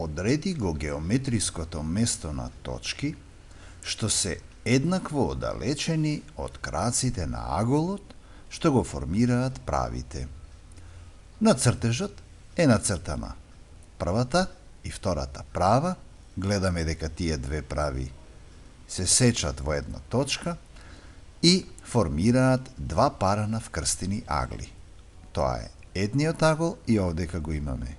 одреди го геометриското место на точки што се еднакво оддалечени од краците на аголот што го формираат правите. На цртежот е нацртана првата и втората права. Гледаме дека тие две прави се сечат во една точка и формираат два пара на вкрстени агли. Тоа е едниот агол и овдека го имаме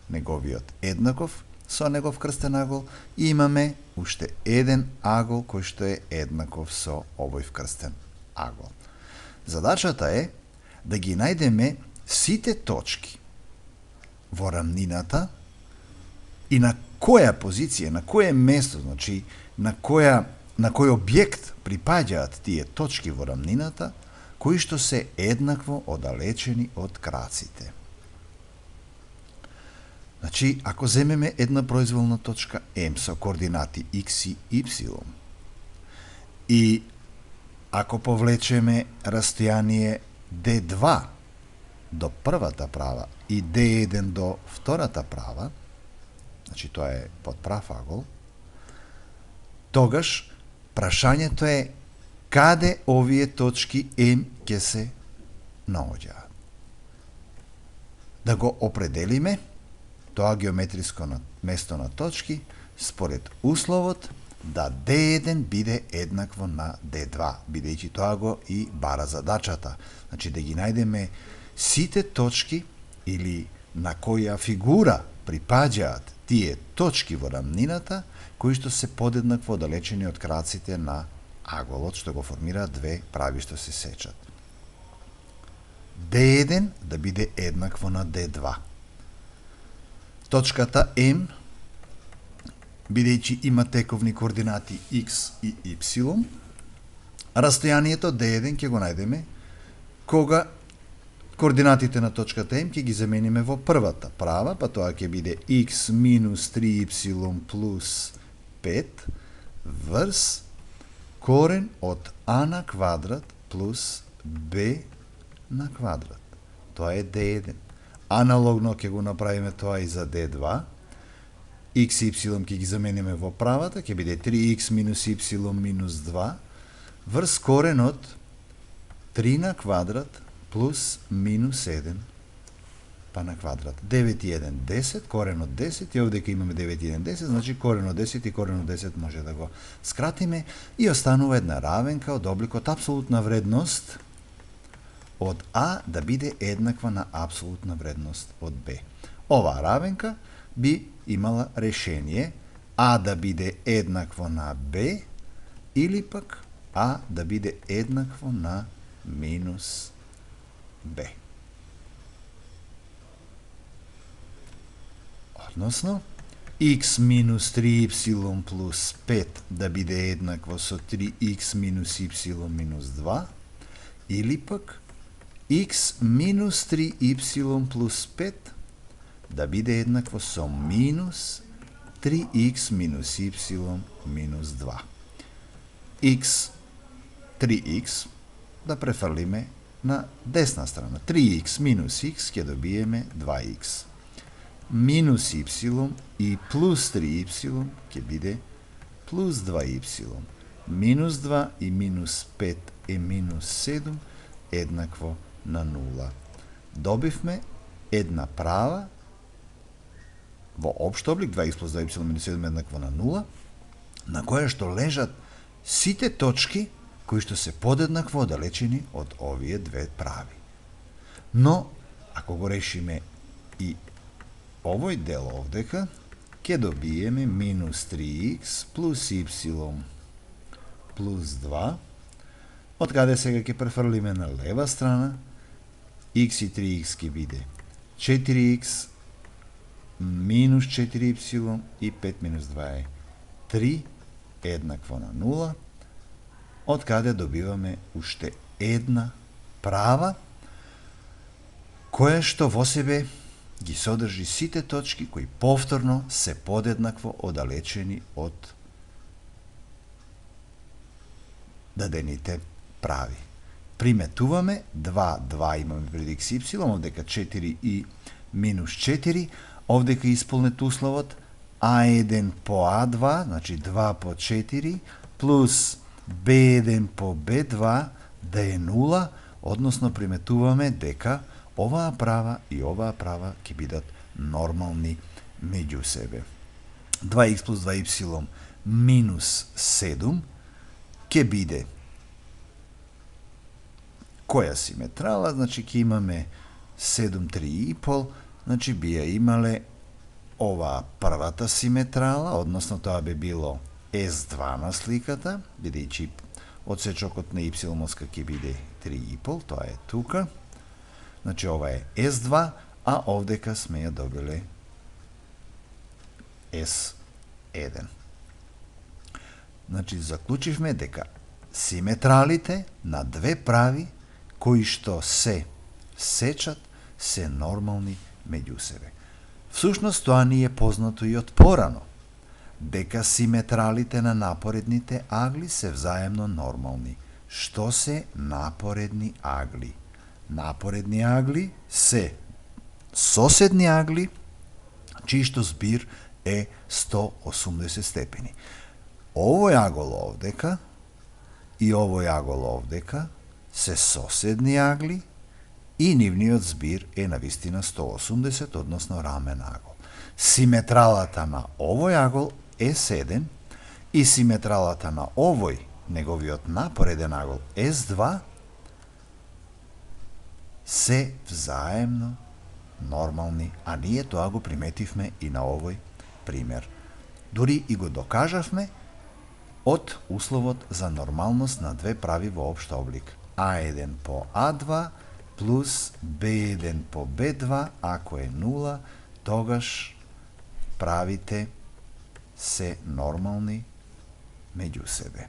неговиот еднаков со негов крстен агол и имаме уште еден агол кој што е еднаков со овој вкрстен агол. Задачата е да ги најдеме сите точки во рамнината и на која позиција, на кое место, значи на кој објект припаѓаат тие точки во рамнината кои што се еднакво оддалечени од краците. Значи, ако земеме една произволна точка М со координати x и y и ако повлечеме растојание d2 до првата права и d1 до втората права, значи тоа е под прав агол, тогаш прашањето е каде овие точки М ќе се наоѓаат. Да го определиме тоа геометриско место на точки според условот да D1 биде еднакво на D2, бидејќи тоа го и бара задачата. Значи да ги најдеме сите точки или на која фигура припаѓаат тие точки во рамнината кои што се подеднакво оддалечени од краците на аголот што го формираат две прави што се сечат. D1 да биде еднакво на D2. Точката М, бидејќи има тековни координати x и y, растојанието D1 ќе го најдеме кога координатите на точката М ќе ги замениме во првата права, па тоа ќе биде x минус 3y плюс 5 врз корен од а на квадрат плюс b на квадрат. Тоа е D1. Аналогно ќе го направиме тоа и за D2. X и y ќе ги замениме во правата, ќе биде 3x минус y минус 2 врз корен од 3 на квадрат плюс минус 7 па на квадрат. 9 и 1 10, корен од 10 и овдека имаме 9 и 1 10, значи корен од 10 и корен од 10 може да го скратиме и останува една равенка од обликот апсолутна вредност од А да биде еднаква на апсолутна вредност од Б. Оваа равенка би имала решение А да биде еднакво на Б или пак А да биде еднакво на минус Б. Односно, x минус 3y плюс 5 да биде еднакво со 3x минус y минус 2 или пак x минус 3y плюс 5 да биде еднакво со минус 3x минус y минус 2. X, 3x, да префрлиме на десна страна. 3x минус x ќе добиеме 2x. Минус y и плюс 3y ќе биде плюс 2y. Минус 2 и минус 5 е минус 7 еднакво на 0. Добивме една права во општ облик 2x плюс 2y минус 7 еднакво на 0, на која што лежат сите точки кои што се подеднакво оддалечени од овие две прави. Но, ако го решиме и овој дел овдека, ќе добиеме минус 3x плюс y плюс 2, од каде сега ќе префрлиме на лева страна, x и 3x ќе биде 4x минус 4y и 5 минус 2 е 3 еднакво на 0, од каде добиваме уште една права која што во себе ги содржи сите точки кои повторно се подеднакво оддалечени од дадените прави. Приметуваме 2 имаме пред x y, овдека 4 и минус 4, овдека исполнет условот A1 по A2, значи 2 по 4, плюс B1 по B2 да е 0, односно приметуваме дека оваа права и оваа права ќе бидат нормални меѓу себе. 2x плюс 2y минус 7 ќе биде која симетрала, значи ќе имаме 7, 3,5, значи би ја имале оваа првата симетрала, односно тоа би било S2 на сликата, бидејќи одсечокот на y ќе биде 3,5, тоа е тука. Значи ова е S2, а овдека сме ја добиле S1. Значи заклучивме дека симетралите на две прави кои што се сечат се нормални меѓу себе. Всушност тоа ни е познато и од порано, дека симетралите на напоредните агли се взаемно нормални. Што се напоредни агли? Напоредни агли се соседни агли, чијшто збир е 180 степени. Овој агол овдека и овој агол овдека се соседни агли и нивниот збир е навистина 180, односно рамен агол. Симетралата на овој агол е 7 и симетралата на овој, неговиот напореден агол S2, се взаемно нормални, а ние тоа го приметивме и на овој пример. Дури и го докажавме од условот за нормалност на две прави во општ облик. A1 по A2 плюс B1 по B2, ако е 0, тогаш правите се нормални меѓу себе.